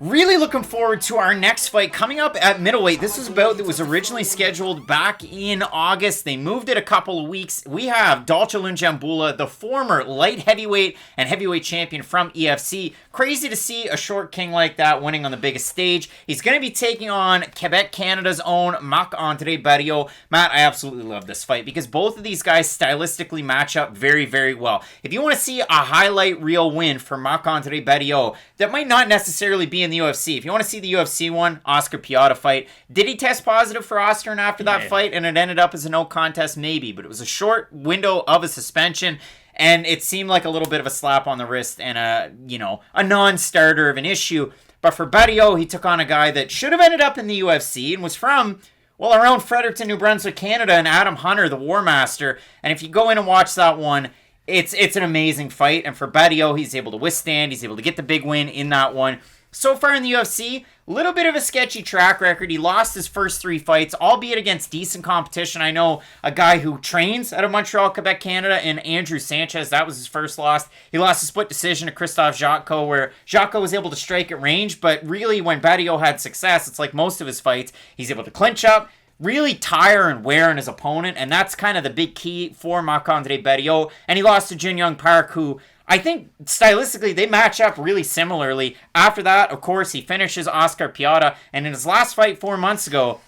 Really looking forward to our next fight coming up at middleweight. This was a bout that was originally scheduled back in August. They moved it a couple of weeks. We have Dalcha Lungiambula, the former light heavyweight and heavyweight champion from EFC. Crazy to see a short king like that winning on the biggest stage. He's going to be taking on Quebec, Canada's own Marc-Andre Barriault. Matt, I absolutely love this fight because both of these guys stylistically match up very, very well. If you want to see a highlight reel win for Marc-Andre Barriault, that might not necessarily be in the UFC. If you want to see the UFC one, Oscar Piata fight. Did he test positive for Oscar and after that fight and it ended up as a no contest? Maybe, but it was a short window of a suspension and it seemed like a little bit of a slap on the wrist and a non-starter of an issue. But for Barriault, he took on a guy that should have ended up in the UFC and was from, well, around Fredericton, New Brunswick, Canada, and Adam Hunter, the War Master. And if you go in and watch that one, it's an amazing fight. And for Barriault, he's able to withstand. He's able to get the big win in that one. So far in the UFC, a little bit of a sketchy track record. He lost his first 3 fights, albeit against decent competition. I know a guy who trains out of Montreal, Quebec, Canada, and Andrew Sanchez. That was his first loss. He lost a split decision to Christophe Jotko, where Jotko was able to strike at range, but really when Barriault had success, it's like most of his fights, he's able to clinch up, really tire and wear on his opponent, and that's kind of the big key for Marc-Andre Barriault. And he lost to Jin Young Park, who I think stylistically they match up really similarly. After that, of course, he finishes Oscar Piata, and in his last fight 4 months ago,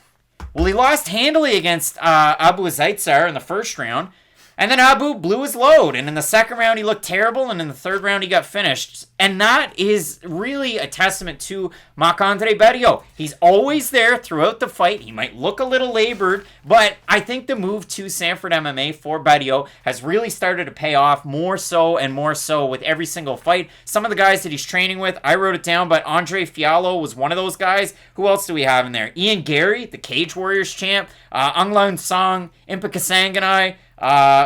well, he lost handily against Abu Zaitsar in the first round, and then Abu blew his load, and in the second round he looked terrible, and in the third round he got finished. And that is really a testament to Marc-Andre Barriault. He's always there throughout the fight. He might look a little labored, but I think the move to Sanford MMA for Barriault has really started to pay off more so and more so with every single fight. Some of the guys that he's training with, I wrote it down, but Andre Fiallo was one of those guys. Who else do we have in there? Ian Gary, the Cage Warriors champ, Aung Laun Song, Impa Kasanganai,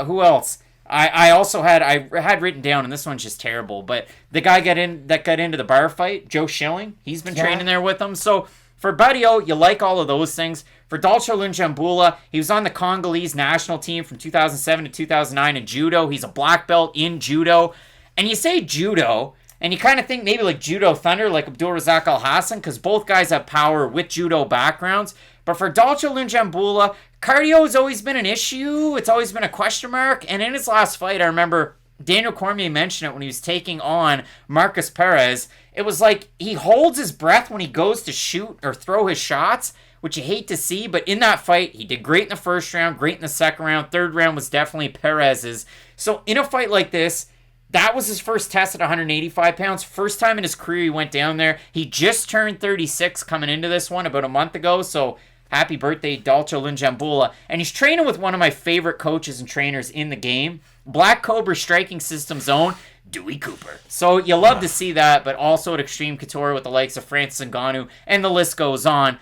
who else? I also had written down, and this one's just terrible, but the guy that got into the bar fight, Joe Schilling, he's been training there with him. So for Barriault, you like all of those things. For Dalcha Lungiambula, he was on the Congolese national team from 2007 to 2009 in judo. He's a black belt in judo. And you say judo, and you kind of think maybe like Judo Thunder, like Abdulrazak Al Hassan, because both guys have power with judo backgrounds. But for Dalcha Lungiambula, cardio has always been an issue. It's always been a question mark. And in his last fight, I remember Daniel Cormier mentioned it when he was taking on Marcus Perez. It was like he holds his breath when he goes to shoot or throw his shots, which you hate to see. But in that fight, he did great in the first round, great in the second round. Third round was definitely Perez's. So in a fight like this, that was his first test at 185 pounds. First time in his career he went down there. He just turned 36 coming into this one about a month ago. So happy birthday, Dalcha Lungiambula. And he's training with one of my favorite coaches and trainers in the game, Black Cobra Striking System's own Dewey Cooper. So you love to see that, but also at Extreme Couture with the likes of Francis Ngannou, and the list goes on.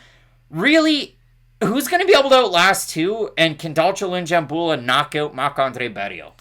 Really, who's going to be able to outlast who? And can Dalcha Lungiambula knock out Marc-Andre Barriault?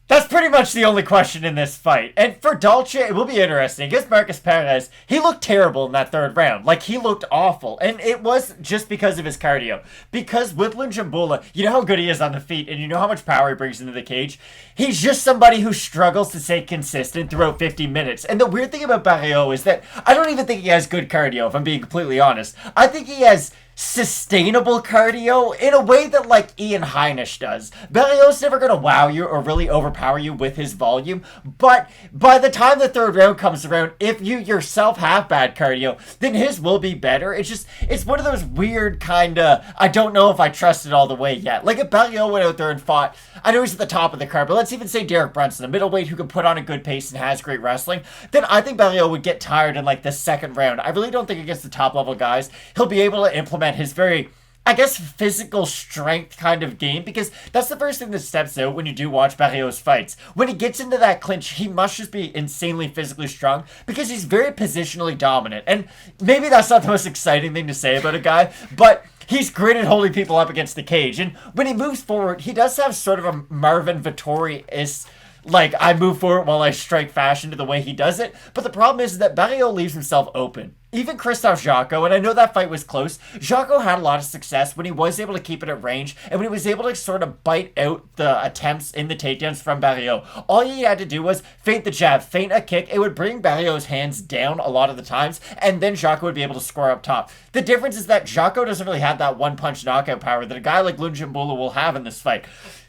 That's pretty much the only question in this fight. And for Dalcha, it will be interesting. Against Marcus Perez, he looked terrible in that third round. Like, he looked awful. And it was just because of his cardio. Because with Lungiambula, you know how good he is on the feet, and you know how much power he brings into the cage. He's just somebody who struggles to stay consistent throughout 50 minutes. And the weird thing about Barriault is that I don't even think he has good cardio, if I'm being completely honest. I think he has sustainable cardio in a way that like Ian Heinisch does. Barriault's never going to wow you or really overpower you with his volume, but by the time the third round comes around, if you yourself have bad cardio, then his will be better. It's one of those weird kind of, I don't know if I trust it all the way yet. Like if Barriault went out there and fought, I know he's at the top of the card, but let's even say Derek Brunson, a middleweight who can put on a good pace and has great wrestling, then I think Barriault would get tired in like the second round. I really don't think against the top level guys, he'll be able to implement his very, I guess, physical strength kind of game, because that's the first thing that steps out when you do watch Barriault's fights. When he gets into that clinch, he must just be insanely physically strong because he's very positionally dominant. And maybe that's not the most exciting thing to say about a guy, but he's great at holding people up against the cage. And when he moves forward, he does have sort of a Marvin Vittori-esque Like, I move forward while I strike fashion to the way he does it. But the problem is that Barriault leaves himself open. Even Christophe Jocko, and I know that fight was close, Jocko had a lot of success when he was able to keep it at range and when he was able to sort of bite out the attempts in the takedowns from Barriault. All he had to do was feint the jab, feint a kick. It would bring Barriault's hands down a lot of the times, and then Jocko would be able to score up top. The difference is that Jocko doesn't really have that one-punch knockout power that a guy like Lungiambula will have in this fight.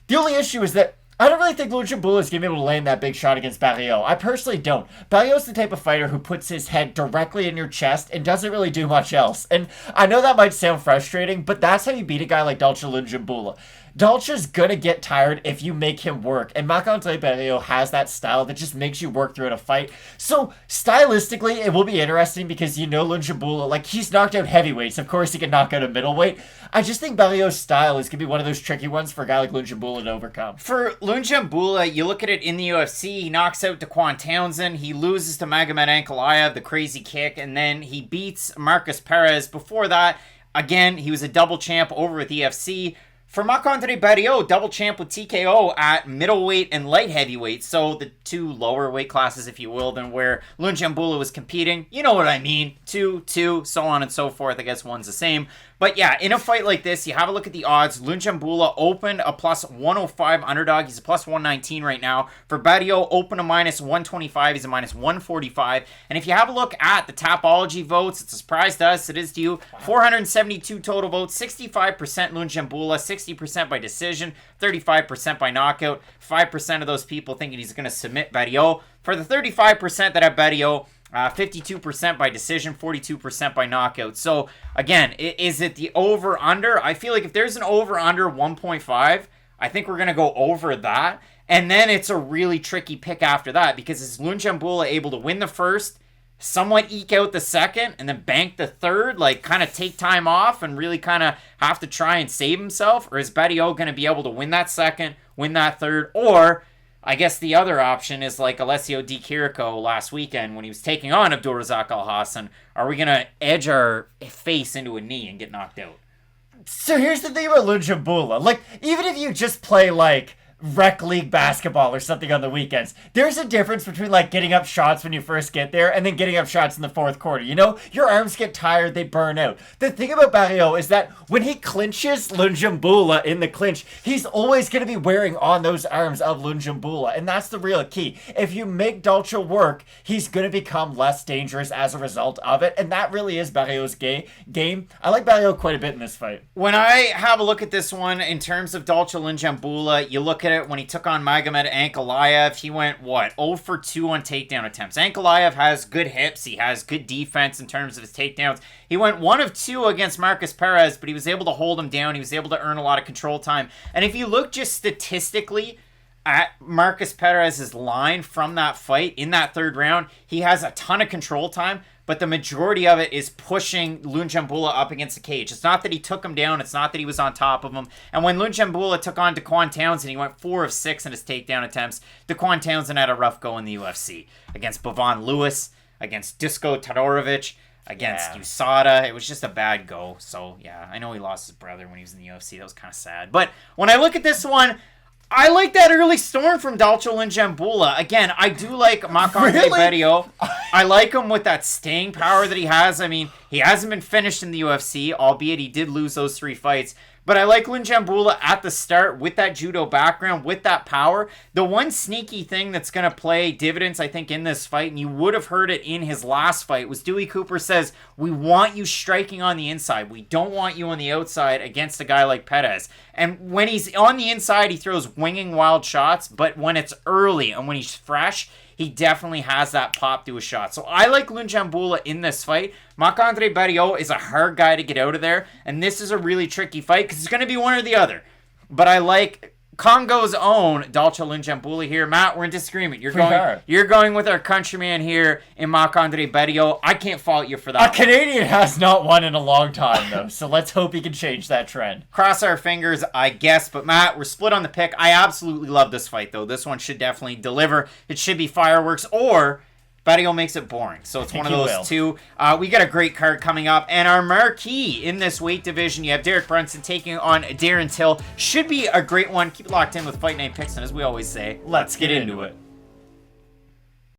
The only issue is that I don't really think Lungiambula is going to be able to land that big shot against Barriault. I personally don't. Barriault's the type of fighter who puts his head directly in your chest and doesn't really do much else. And I know that might sound frustrating, but that's how you beat a guy like Dalcha Lungiambula. Dalcha's gonna get tired if you make him work, and Marc-Andre Barriault has that style that just makes you work throughout a fight. So, stylistically, it will be interesting because you know Lungiambula, like, he's knocked out heavyweights. Of course, he can knock out a middleweight. I just think Barriault's style is gonna be one of those tricky ones for a guy like Lungiambula to overcome. For Lungiambula, you look at it in the UFC, he knocks out Daquan Townsend, he loses to Magomed Ankalaev, the crazy kick, and then he beats Marcus Perez. Before that, again, he was a double champ over with EFC. For Marc-Andre Barriault, double champ with TKO at middleweight and light heavyweight. So the two lower weight classes, if you will, than where Lungiambula was competing. You know what I mean. Two, so on and so forth. I guess one's the same. But yeah, in a fight like this, you have a look at the odds. Lungiambula opened a plus 105 underdog. He's a plus 119 right now. For Barriault, open a minus 125. He's a minus 145. And if you have a look at the Tapology votes, it's a surprise to us. It is to you. 472 total votes. 65% Lungiambula. 60% by decision. 35% by knockout. 5% of those people thinking he's going to submit Barriault. For the 35% that have Barriault, 52% by decision, 42% by knockout. So, again, is it the over-under? I feel like if there's an over-under 1.5, I think we're going to go over that. And then it's a really tricky pick after that because is Lungiambula able to win the first, somewhat eke out the second, and then bank the third, like kind of take time off and really kind of have to try and save himself? Or is Barriault going to be able to win that second, win that third, or I guess the other option is like Alessio Di Chirico last weekend when he was taking on Abdulrazak Alhassan. Are we going to edge our face into a knee and get knocked out? So here's the thing about Lungiambula. Like, even if you just play, like, rec league basketball or something on the weekends, there's a difference between, like, getting up shots when you first get there and then getting up shots in the fourth quarter. You know, your arms get tired, they burn out. The thing about Barriault is that when he clinches Lungiambula in the clinch, he's always going to be wearing on those arms of Lungiambula, and that's the real key. If you make Dalcha work, he's going to become less dangerous as a result of it, and that really is Barriault's game. I like Barriault quite a bit in this fight. When I have a look at this one in terms of Dalcha Lungiambula, you look at it when he took on Magomed Ankalaev, he went, 0 for 2 on takedown attempts. Ankalaev has good hips, he has good defense in terms of his takedowns. He went 1 of 2 against Marcus Perez, but he was able to hold him down, he was able to earn a lot of control time. And if you look just statistically at Marcus Perez's line from that fight in that third round, he has a ton of control time, but the majority of it is pushing Lungiambula up against the cage. It's not that he took him down. It's not that he was on top of him. And when Lungiambula took on Daquan Townsend, he went 4 of 6 in his takedown attempts. Daquan Townsend had a rough go in the UFC against Bovan Lewis, against Dusko Todorovic, against USADA. It was just a bad go. So, yeah, I know he lost his brother when he was in the UFC. That was kind of sad. But when I look at this one, I like that early storm from Dalcha Lungiambula. Again, I do like Marc-Andre Barriault. I like him with that staying power that he has. I mean, he hasn't been finished in the UFC, albeit he did lose those 3 fights. But I like Lungiambula at the start with that judo background, with that power. The one sneaky thing that's going to play dividends, I think, in this fight, and you would have heard it in his last fight, was Dewey Cooper says, we want you striking on the inside. We don't want you on the outside against a guy like Perez. And when he's on the inside, he throws winging wild shots. But when it's early and when he's fresh, he definitely has that pop to a shot. So I like Lungiambula in this fight. Marc-Andre Barriault is a hard guy to get out of there. And this is a really tricky fight because it's going to be one or the other. But I like Congo's own Dalcha Lungiambula here. Matt, we're in disagreement. You're going with our countryman here in Marc-Andre Barriault. I can't fault you for that. A Canadian has not won in a long time, though. So let's hope he can change that trend. Cross our fingers, I guess. But Matt, we're split on the pick. I absolutely love this fight, though. This one should definitely deliver. It should be fireworks. Or Barriault makes it boring. So it's one of those two. We got a great card coming up. And our marquee in this weight division, you have Derek Brunson taking on Darren Till. Should be a great one. Keep it locked in with Fight Night Picks. And as we always say, let's get into it.